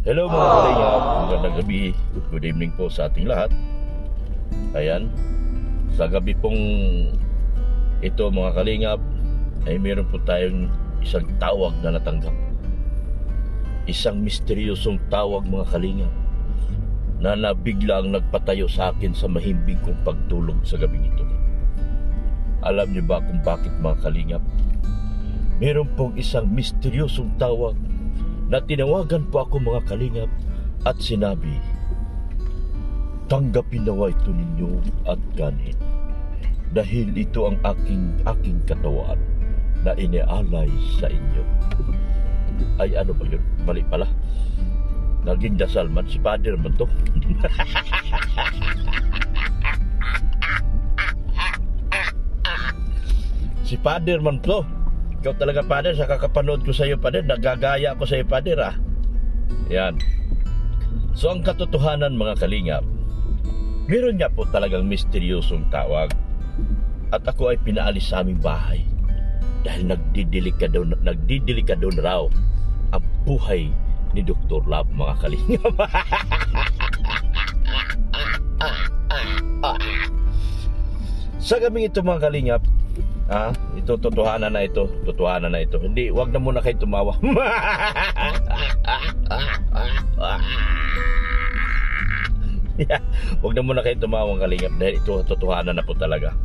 Hello mga kalingap, magandang gabi. Good evening po sa ating lahat. Ayan, sa gabi pong ito mga kalingap ay meron po tayong isang tawag na natanggap. Isang misteryosong tawag mga kalingap na nabiglang nagpatayo sa akin sa mahimbing kong pagtulog sa gabi ito. Alam niyo ba kung bakit mga kalingap? Meron pong isang misteryosong tawag na tinawagan po ako mga kalingap at sinabi, tanggapin nawa ito ninyo at ganin dahil ito ang aking katawan na inialay sa inyo. Ay ano ba yun? Mali pala. Naging dasal man si Father man to. Si Father man to. Ikaw talaga, Father, sa kakapanood ko sa iyo, Father, nagagaya ako sa iyo, Father, ah. Yan. So, ang katotohanan, mga kalingap, meron niya po talagang misteryosong tawag. At ako ay pinaalis sa aming bahay dahil nagdidelikado na raw ang buhay ni Dr. Love, mga kalingap. Sa gabing ito, mga kalingap, ito totohanan na ito. Hindi, wag na muna kayo tumawa. Wag na muna kayo tumawa, kalingap, dahil ito totohanan na po talaga.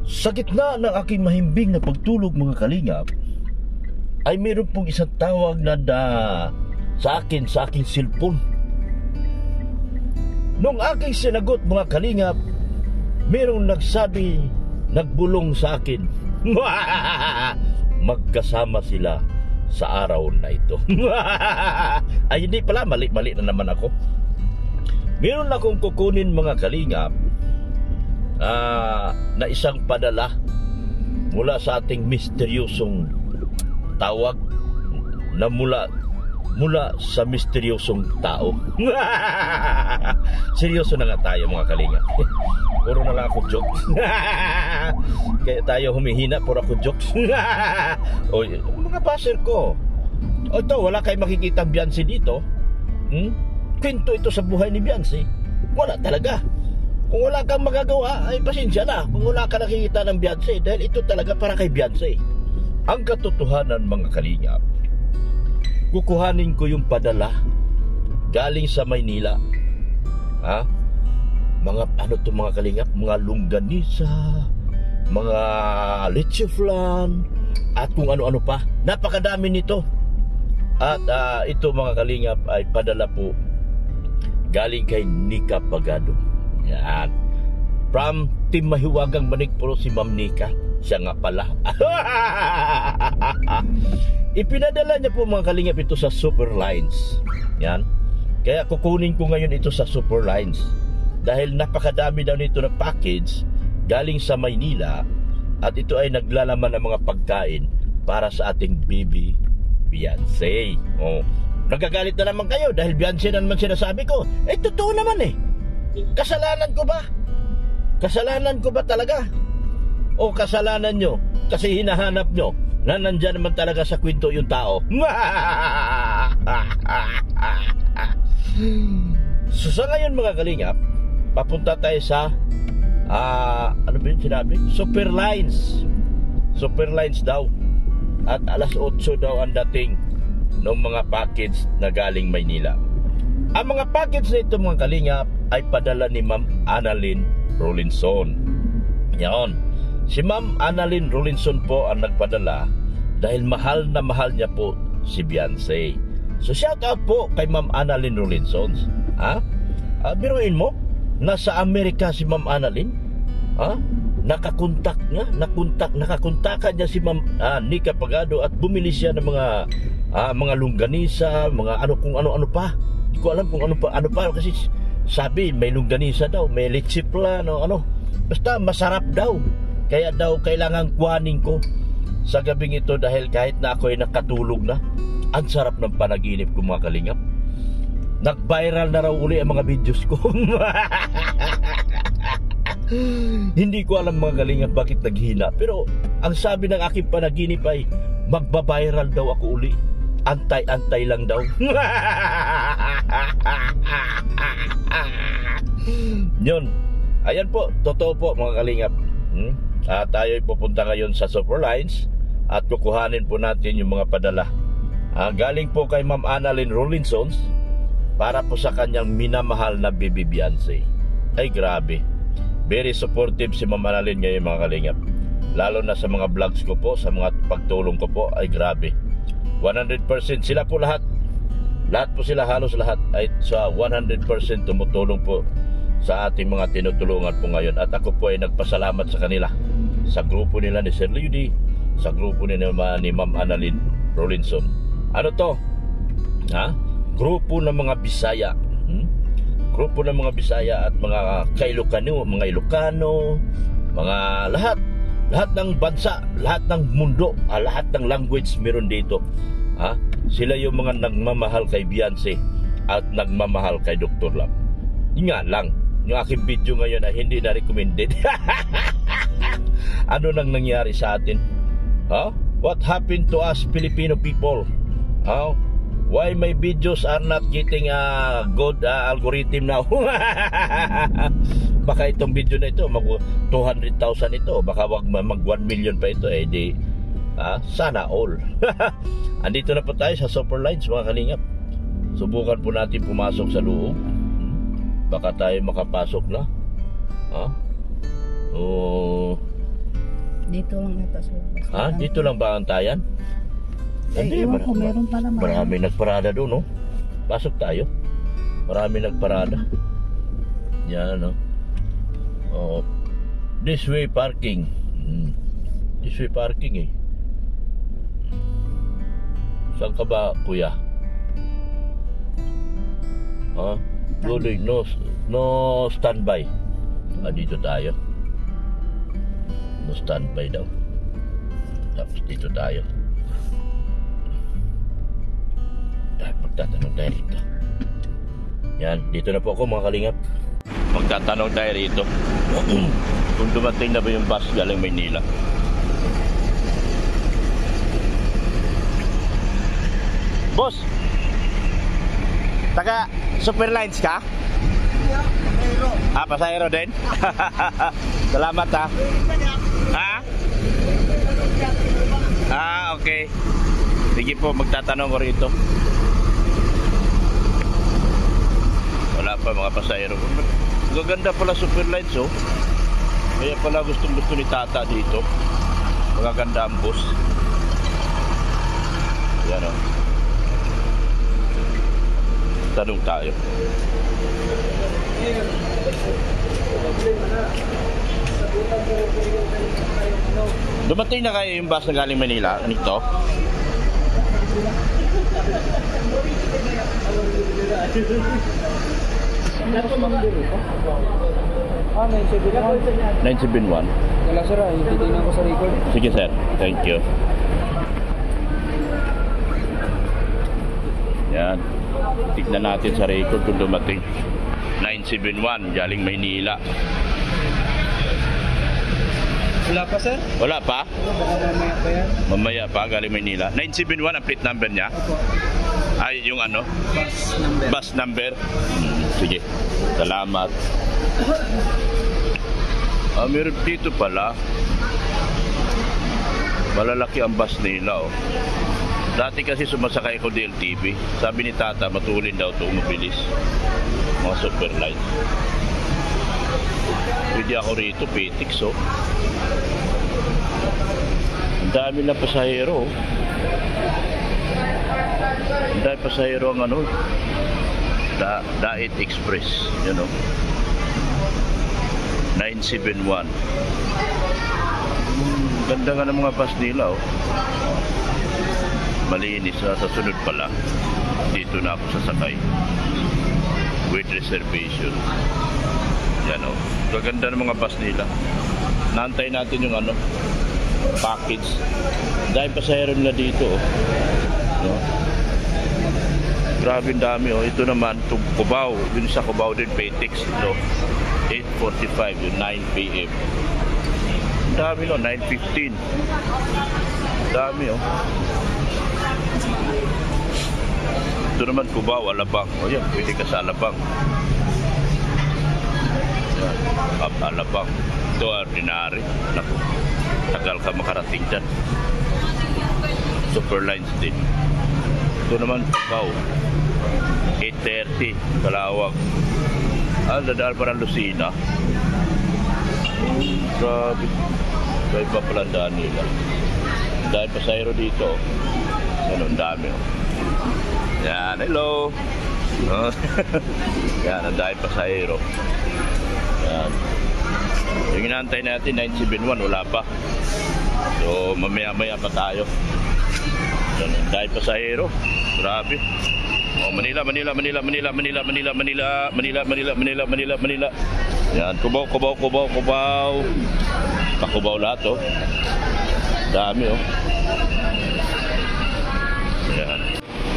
Sa gitna ng aking mahimbing na pagtulog, mga kalingap, ay meron pong isang tawag na sa aking cellphone. Nung aking sinagot, mga kalingap, merong nagbulong sa akin. Magkasama sila sa araw na ito. Ay hindi pala, mali na naman ako. Meron akong kukunin, mga kalingap, na isang padala mula sa ating misteryosong tawag na mula sa misteryosong tao. Seryoso na nga tayo, mga kalingap. Puro na lang ako jokes. Kaya tayo humihina, puro ako jokes. O, mga baser ko, ito, wala kayong makikita ang Beyonce dito. Kwento ito sa buhay ni Beyonce. Wala talaga. Kung wala kang magagawa, ay pasensya na kung wala ka nakikita ng Beyonce, dahil ito talaga para kay Beyonce. Ang katotohanan, mga kalingap, kukuhanin ko yung padala galing sa Maynila. Mga ano to, mga kalingap, mga longganisa, mga leche flan, at kung ano-ano pa. Napakadami nito. At ito, mga kalingap, ay padala po galing kay Nika Pagado. Yan. From Team Mahiwagang Manikpuro, si Ma'am Nika. Siya nga pala. Ipinadala niya po, mga kalingap, ito sa Superlines. Yan. Kaya kukunin ko ngayon ito sa Superlines dahil napakadami daw nito na package galing sa Maynila, at ito ay naglalaman ng mga pagkain para sa ating baby Beyonce. Nagagalit na naman kayo dahil Beyonce na naman sinasabi ko. Totoo naman eh. Kasalanan ko ba? Kasalanan ko ba talaga? O kasalanan nyo kasi hinahanap nyo na nandyan naman talaga sa kwento yung tao? So sa ngayon, mga kalingap, papunta tayo sa ano ba yun sinabi? Superlines daw. At alas 8 daw ang dating ng mga package na galing Maynila. Ang mga package na ito, mga kalingap, ay padala ni Ma'am Annalyn Rolinson. Yan. Si Ma'am Annalyn Rolinson po ang nagpadala dahil mahal na mahal niya po si Beyonce. So shout out po kay Ma'am Annalyn Rolinson. Biruin mo, nasa Amerika si Ma'am Annalyn. Nakakontakan niya si Ma'am Nika Pagado at bumili siya ng mga longganisa, mga ano kung ano-ano pa. Hindi ko alam kung ano pa kasi sabi may longganisa daw, may leche flan, ano. Basta masarap daw. Kaya daw kailangan kuhanin ko sa gabing ito dahil kahit na ako ay nakatulog na, ang sarap ng panaginip ko, mga kalingap. Nag-viral na raw uli ang mga videos ko. Hindi ko alam, mga kalingap, bakit naghina. Pero ang sabi ng aking panaginip ay magbabiral daw ako uli. antay-antay lang daw. Yun. Ayan po, totoo po mga kalingap. Tayo'y pupunta ngayon sa Superlines at kukuhanin po natin yung mga padala. Galing po kay Ma'am Annalyn Rollinsons para po sa kanyang minamahal na baby Beyonce. Ay grabe. Very supportive si Ma'am Annalyn ngayon mga kalingap. Lalo na sa mga vlogs ko po, sa mga pagtulong ko po, ay grabe. 100% sila po lahat. Lahat po sila, halos lahat ay sa 100% tumutulong po sa ating mga tinutulungan po ngayon. At ako po ay nagpasalamat sa kanila. Sa grupo nila ni Sir Ludi, sa grupo nila ni Ma'am Annalyn Rollinson. Ano to? Grupo ng mga Bisaya. Grupo ng mga Bisaya at mga Ilocano, mga lahat ng bansa, lahat ng mundo, lahat ng language meron dito. Sila yung mga nagmamahal kay Beyonce at nagmamahal kay Dr. Love. Yun nga lang, yung aking video ngayon ay hindi na recommended. Ano nang nangyari sa atin? What happened to us Filipino people? Why my videos are not getting a good algorithm now? Baka itong video na ito mag 200,000 ito, baka wag mag 1 million pa ito, di sana all. Andito na po tayo sa Superlines mga kalingap. Subukan po natin pumasok sa loob. Baka tayo makapasok na. Dito lang ito sa labas. Dito lang ba ang tayan? Hindi, meron pa naman. Marami nagparada doon, no? Pasok tayo. Marami nagparada. Yan, no? This way parking. This way parking, eh. Saan ka ba, kuya? Tuloy, no standby. Dito tayo. No standby daw. Tapos dito tayo. Magtatanong tayo rito. Yan, dito na po ako mga kalingap. Magtatanong tayo rito. Kung dumating na ba yung bus galing Maynila. Boss, taga Superlines ka? Pasahero din? Salamat okay. Sige po, magtatanong ko rito. Wala pa mga pasahero. Gaganda pala Superlines, oh. Kaya pala gusto ni Tata dito. Magaganda ang bus. Yan, oh. Tanong tayo. Dumating na kayo yung bus na galing Manila? Nito? Ah, 971. 971. Wala sir, titignan ko sa record. Sige sir, thank you. Yan. Tignan natin sa record kung dumating. 971, galing Maynila. Wala pa sir? Wala pa? Baka mamaya pa yan. Mamaya pa, galing Maynila. 971 ang plate number niya? Opo. Ay, yung ano? Bus number. Bus number? Sige. Salamat. Meron dito pala. Malalaki ang bus nila, oh. Dati kasi sumasakay ko DLTV. Sabi ni Tata, matulin daw ito, mabilis. Mga Superlines. Pwede ako rito, Petix, oh. Ang dami na pasahero, oh. Ang dami pasahero ang ano, Dait Express, you know. 971. Ganda nga ng mga bus nila, oh. Malinis sa sunod pala. Dito na ako sasakay with reservation. Yan, oh. Gaganda ng mga bus nila. Naantay natin yung ano, package. Dahil pasahero nila dito, oh. No? Grabe ang dami, oh. Ito naman Cubao. Yun sa Cubao din, Petix, no? 8:45 yung 9 PM. Ang dami, no? 9:15. Dami, oh. Ito naman Cubao, Alabang. O yan, pwede ka sa Alabang. Yan, Alabang. Ito ordinary. Naku, tagal ka makarating dyan. Superlines din. Ito naman Cubao. 8:30, Kalawag. Dadaan pa ng Lucena. Grabe. Kaya pa pala ang daan nila. Dahil pasahero dito. Ano, ang dami. Yan, hello. Yan, ang dahil pasahero. Yan. Yung inaantay natin, 971, wala pa. So, mamaya-maya pa tayo. Yan, ang dahil pasahero. Grabe. Oh, Manila. Yan, Cubao. Cubao lahat, oh. Dami, oh. Yan.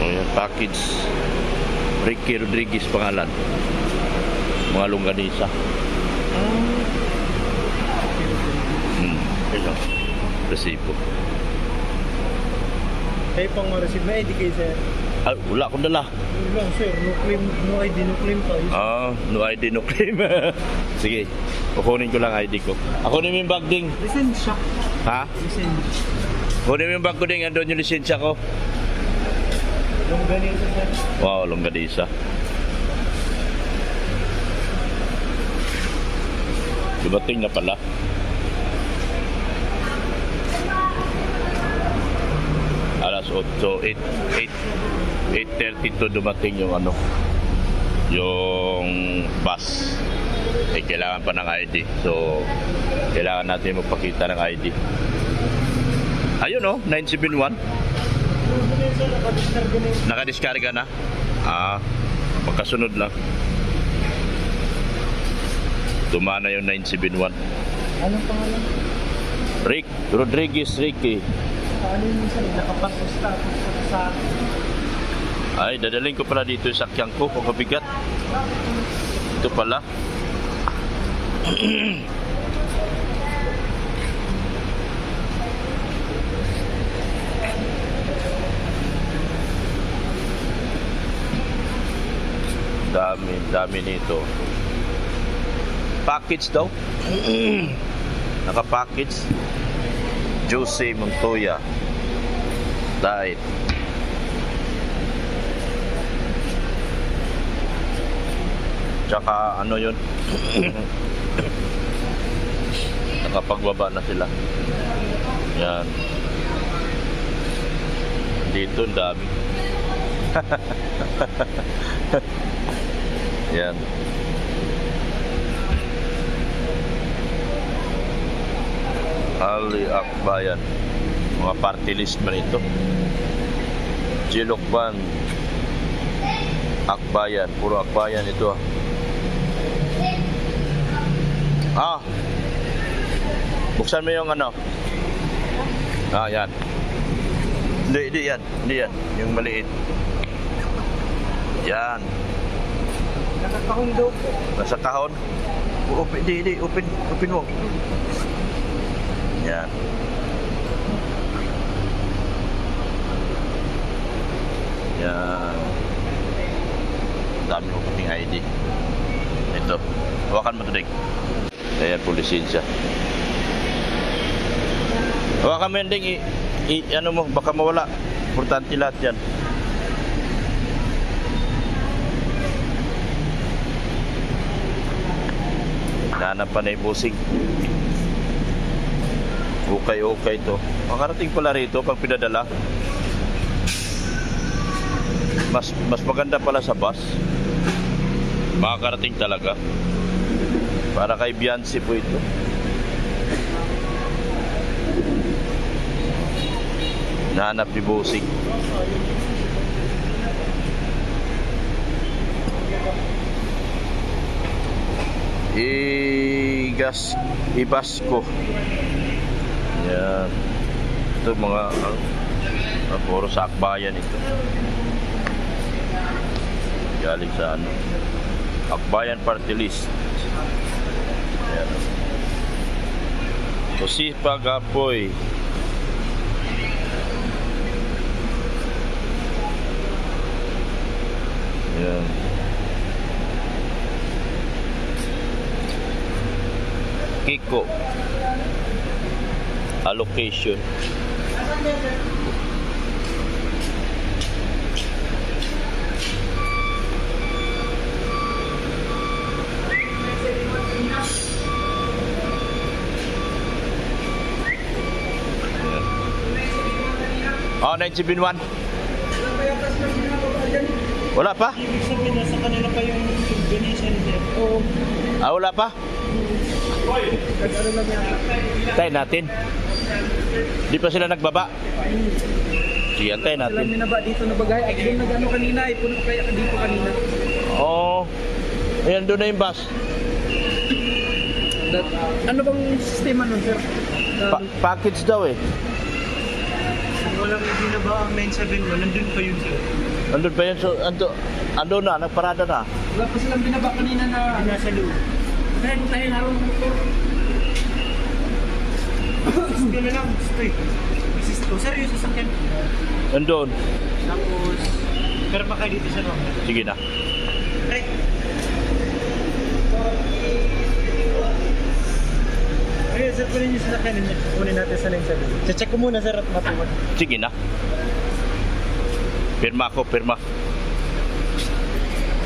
Oh, yan, package. Ricky Rodriguez pangalan. Mga longganisa. Ito. Resibo. Kayo pang ma-receive na ID kayo, sir. Ah, wala akong dala. Wala, sir. No claim, no ID, no claim tayo. No ID, no claim. Sige, kukunin ko lang ID ko. Ako yung bag ding. Lisensya. Ha? Lisensya. Kunin mo yung bag ko ding, andun yung lisensya ko. Longganisa, sir. Wow, longganisa. Dumating na pala. Alas 8, 8:32 dumating yung ano, yung bus. Kailangan pa ng ID. So, kailangan natin magpakita ng ID. Ayun, oh, 971. Nakadiskarga na? Pagkasunod lang. Dumana yung 971. Anong pangalan? Rick Rodriguez, Ricky. Ano yung minsan, nakapasok status sa... Ay, dadaling ko pala dito yung sakyan ko kung kabigat. Ito pala. Dami nito. Package daw. Naka-package. Jose Montoya. Diet. Tsaka ano yun? Nakapagbaba na sila. Yan. Dito ang dami. Yan. Ali Akbayan. Mga party list man ito. Jilokban. Akbayan. Puro Akbayan ito. Buksan mo yung ano. Yan. Hindi yan. Yung maliit. Yan. Nakakahon daw po. Nasa kahon. Open mo. Yan. Yan. Dami mo puting ID. Ito. Hawakan mo ito, Dick. Ayan po lisensya. Hawakan mo yan, Dick. Ano mo, baka mawala. Importante lahat yan. Nahanap pa na yung busing. Okay to. Makarating pala rito pag pinadala. Mas maganda pala sa bus. Makakarating talaga. Para kay Beyonce po ito. Nahanap ni busing. Ibasko. Yan. Ito mga puro sa Akbayan ito. Galing sa ano, Akbayan Party List. Yan. Sipag Apoy. Yan. Kiko. Allocation. Oh, 971. Wala pa? Ibig sabihin na sa kanila pa yung donation din. Oo. Ah, wala pa? Nag-ano lang yan. Tayo natin. Di pa sila nagbaba. Sige, antayin Sila natin. minaba dito na bagay. Ay, doon nag-ano kanina. Puno kaya dito kanina. Oo. Ayan, doon na yung bus. Ano bang sistema nun, sir? Package daw eh. Walang binaba ang 971. Nandun pa yun, sir. Andun pa yun. So, ando na, nagparada na. Wala pa silang binaba kanina na nasa loob. Kaya kung tayo harong motor. Gusto na lang. Gusto eh. Gusto. Sir, yung sasakyan. Andun. Tapos, pero pa kayo dito sa loob. Sige na. Right. Ayun, sir, kunin yung sasakyan ninyo. Kunin natin sa 971. Check ko muna, sir, at matuwan. Sige na. Pirma ako, pirma.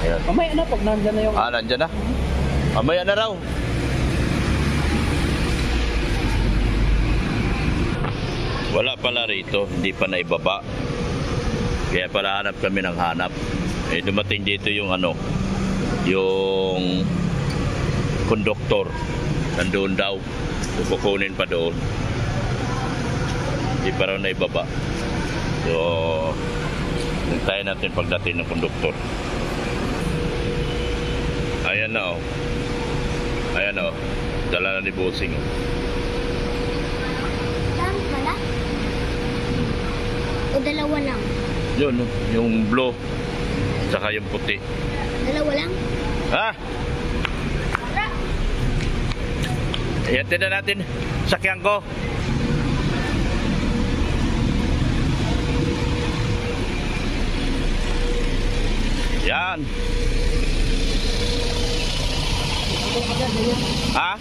Ayan. Mamaya na, pag nandyan na yung... Ah, nandyan na. Mamaya na raw. Wala pala rito, hindi pa naibaba. Kaya pala hanap kami ng hanap. Eh, dumating dito yung ano, yung konduktor. Nandoon daw. Kukunin pa doon. Hindi pa raw naibaba. So, hintayin natin pagdating ng konduktor. Ayan na oh. Ayan oh. Dala na ni Bossing. Saan pala? O dalawa lang? Yun, oh, yung blue. Saka yung puti. Dalawa lang? Ha? Ihatid na natin. Sakyan ko. Yan. Ha?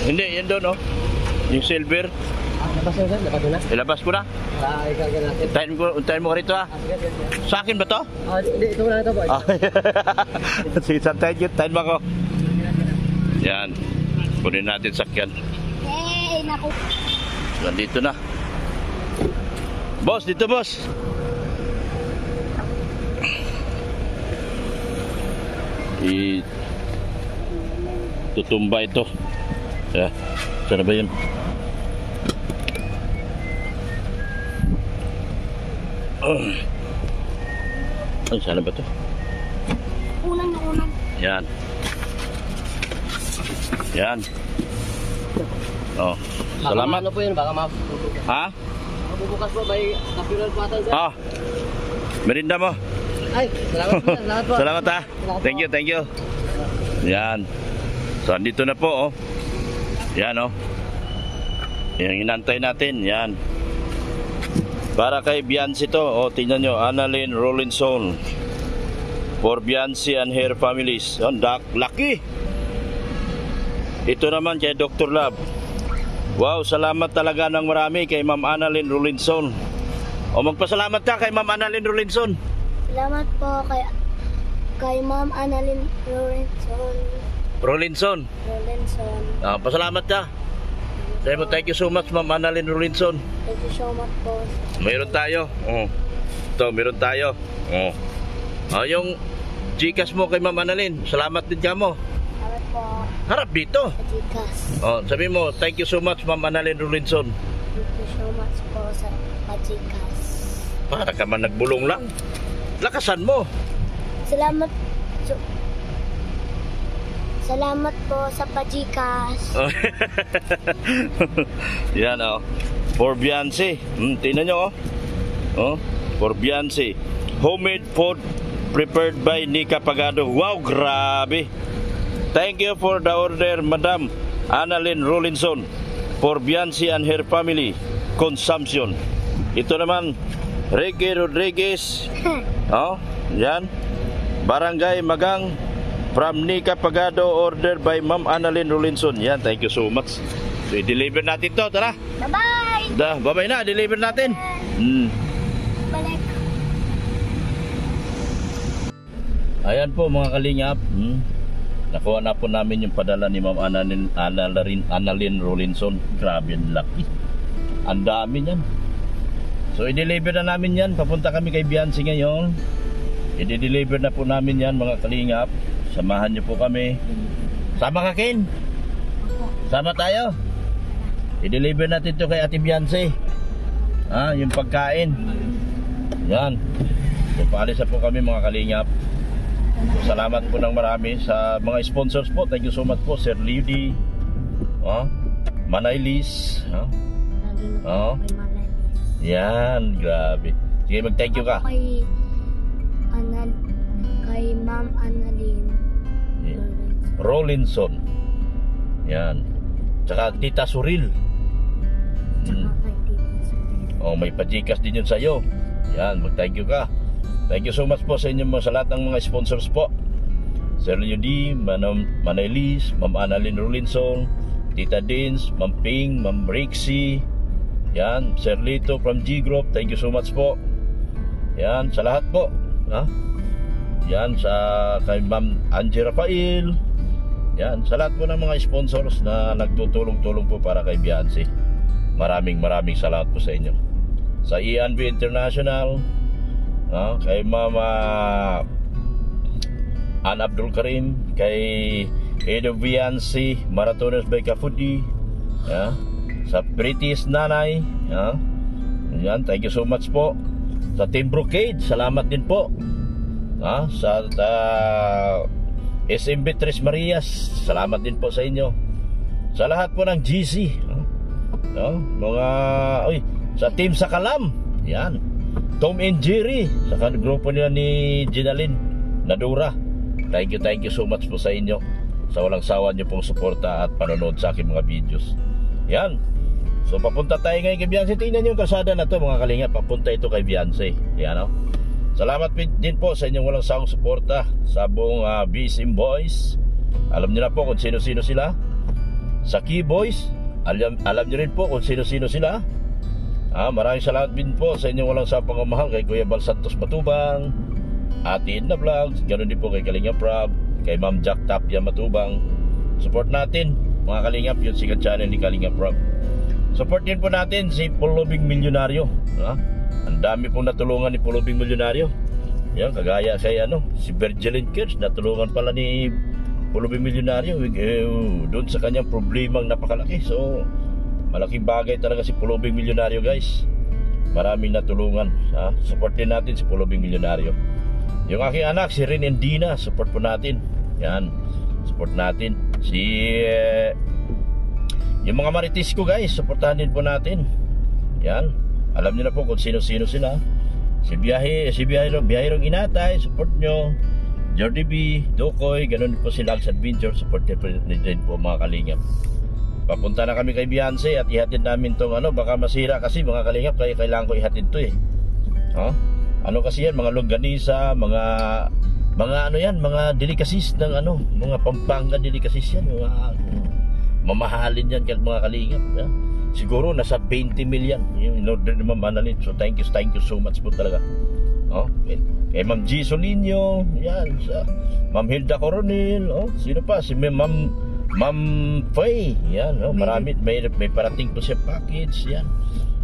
Hindi, yan doon oh. Yung silver. Labas na, sir. Labas na. Ilabas ko na. Ikaw ka natin. Untayin mo ka rito ha. Sa akin ba to? Hindi, ito na ito po. Ah. Sige, tayin mo ako. Yan. Kunin natin sakyan. Hey, naku. Nandito na. Boss, dito boss. Tutumba ito. Yeah. Sana ba yun? Ay, sana ba ito? Unang na unang. Yan. Yan. Oh. Salamat. Ano po yun? Baka Ha? mabubukas po. May kapiral po ata, sir. Ah. Merinda mo. Ay, salamat po. Salamat po. Salamat ha. Thank you, thank you. Yan. So, andito na po, oh. Yan, oh. Yung inantay natin, yan. Para kay Biancy to, oh, tingnan nyo, Annalyn Rollinson. For Biancy and her families. Yan, lucky. Ito naman kay Dr. Love. Wow, salamat talaga ng marami kay Ma'am Annalyn Rollinson. O, magpasalamat ka kay Ma'am Annalyn Rollinson. Salamat po kay Ma'am Annalyn Rollinson. Pasalamat ka. Sabi mo, thank you so much, Ma'am Annalyn Rollinson. Thank you so much po. Mayroon tayo. Oh. Ito, mayroon tayo. Oh. Yung Gcash mo kay Ma'am Annalyn, salamat din ka mo. Salamat po. Harap dito. Pajikas. Oh, sabi mo, thank you so much, Ma'am Annalyn Rollinson. Thank you so much po sa Pajikas. Para ka man nagbulong lang. Lakasan mo. Salamat. Salamat po sa Pajikas. Yan oh. For Biancy. Tingnan nyo oh. Oh, for Biancy. Homemade food prepared by Nika Pagado. Wow, grabe. Thank you for the order, Madam Annalyn Rollinson. For Biancy and her family consumption. Ito naman, Ricky Rodriguez. Oh, yan. Barangay Magang from Nika Pagado, order by Ma'am Annalyn Rolinson. Yan, thank you so much. So, i-deliver natin to. Tara. Bye-bye! Bye-bye na, deliver natin. Balik. Ayan po mga kalingap. Nakuha na po namin yung padala ni Ma'am Annalyn Rolinson. Grabe, ang laki. Ang dami niyan. So, i-deliver na namin yan. Papunta kami kay Biancy ngayon. I-deliver na po namin yan mga kalingap. Samahan niyo po kami. Sama ka, Ken? Sama tayo. I-deliver natin to kay Ate Biancy. Yung pagkain. Yan. So, paalis na po kami mga kalingap. So, salamat po ng marami sa mga sponsors po. Thank you so much po, Sir Ludi. Manaylis. Yan, grabe. Sige, mag-thank you ka. Kay Ma'am Annalyn Rolinson. Yan. Tsaka Tita Suril. May pajikas din yun sa'yo. Yan, mag-thank you ka. Thank you so much po sa inyo sa lahat ng mga sponsors po. Sir Ludi, Manaylis, Ma'am Annalyn Rolinson, Tita Dins, Ma'am Ping, Ma'am Rixie. Yan, Sir Lito from G Group. Thank you so much po. Yan, sa lahat po. Yan, kay Ma'am Angie Rafael. Yan, sa lahat po ng mga sponsors na nagtutulong-tulong po para kay Biancy. Maraming salamat po sa inyo. Sa ENV International, kay Mama Ann Abdul Karim, kay Edo Biancy, Marathoners by Kafudi, sa British Nanay, yan, thank you so much po. Sa Team Brocade, salamat din po. Sa SMB Tres Marias, salamat din po sa inyo. Sa lahat po ng GC, sa Team Sakalam, yan, Tom and Jerry, sa grupo nila ni Ginalyn Nadura, thank you so much po sa inyo, sa walang sawa nyo pong suporta at panonood sa aking mga videos. Yan. So papunta tayo ngayon kay Biancy. Tingnan nyo yung kalsada na to mga kalinga. Papunta ito kay Biancy. Yan, salamat din po sa inyong walang sawang suporta sa buong BSM Boys. Alam nyo na po kung sino-sino sila. Sa Key Boys, alam nyo rin po kung sino-sino sila. Maraming salamat din po sa inyong walang sawang pagmamahal kay Kuya Bal Santos Matubang, Ate Edna Vlogs, ganoon din po kay Kalinga Prab, kay Ma'am Jack Tapia Matubang. Support natin mga kalingap yung sikat channel ni Kalinga Prab. Support din po natin si Pulubing Milyonaryo. Ang dami pong natulungan ni Pulubing Milyonaryo. Yan, kagaya kay si Virgilin Kirsch, natulungan pala ni Pulubing Milyonaryo doon sa kanyang problemang napakalaki. So malaking bagay talaga si Pulubing Milyonaryo, guys. Maraming natulungan. Support din natin si Pulubing Milyonaryo. Yung aking anak si Rin and Dina, support po natin. Yan, support natin. Yung mga marites ko, guys, supportahan din po natin. Yan, alam niyo na po kung sino-sino sila. Si Biyahirong Inatay, support nyo. Jordy B, Dokoy, ganun po si Lags Adventure, support din po mga kalingap. Papunta na kami kay Biancy at ihatid namin tong baka masira kasi mga kalingap, kaya kailangan ko ihatid to Ano kasi yan, mga longganisa, mga mga delicacies ng mga Pampanga delicacies yan, mga mamahalin yan mga kalingap. Siguro nasa 20 million yung in-order ni Ma'am Annalyn. So thank you so much po talaga. Kay Ma'am G. Solinio, yan, sa Ma'am Hilda Coronel, sino pa, si Ma'am Faye, yan, marami, may parating po siya package, yan.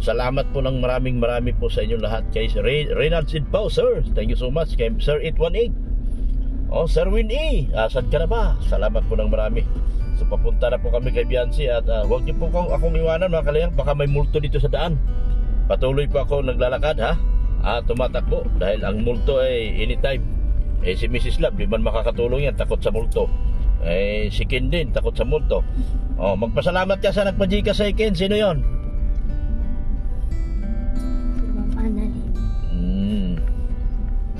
Salamat po ng marami po sa inyo lahat. Kay Reynald Sidpao, sir, thank you so much. Kay Sir 818, Sir Win E, saan ka na ba? Salamat po ng marami. So papunta na po kami kay Biancy at huwag niyo po akong iwanan mga kalingap, baka may multo dito sa daan. Patuloy po ako naglalakad tumatakbo dahil ang multo ay anytime. Si Mrs. Love, di man makakatulong yan, takot sa multo. Si Ken din, takot sa multo. Magpasalamat ka sa nagpajika sa Ken. Sino yon?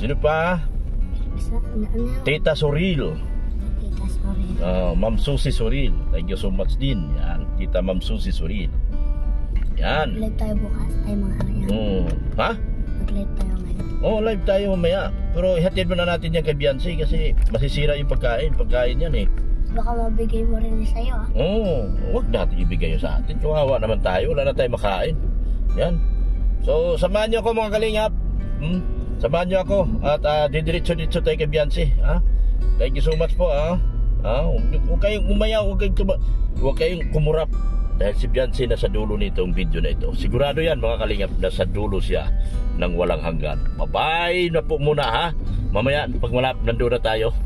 Sino pa? Tita Soril. Ma'am Susie Soril, thank you so much din. Yan, Tita Ma'am Susie Soril. Yan. Mag-live tayo bukas. Ay mga yan. Ha? Mag-live tayo ngayon. Oh, live tayo mamaya. Pero ihatid mo na natin yan kay Beyonce kasi masisira yung pagkain. Pagkain yan eh. Baka mabigay mo rin sa'yo ah. Oo, huwag natin ibigay yun sa atin. Kawawa naman tayo, wala na tayong makain. Yan. So, samahan niyo ako mga kalingap. Samahan niyo ako at didiretso-diretso tayo kay Beyonce. Thank you so much po. Huwag kayong umaya, huwag kayong kumurap. Dahil si Beyonce nasa dulo nitong video na ito. Sigurado yan mga kalingap, nasa dulo siya ng walang hanggan. Bye-bye na po muna ha. Mamaya, pag nandun na tayo,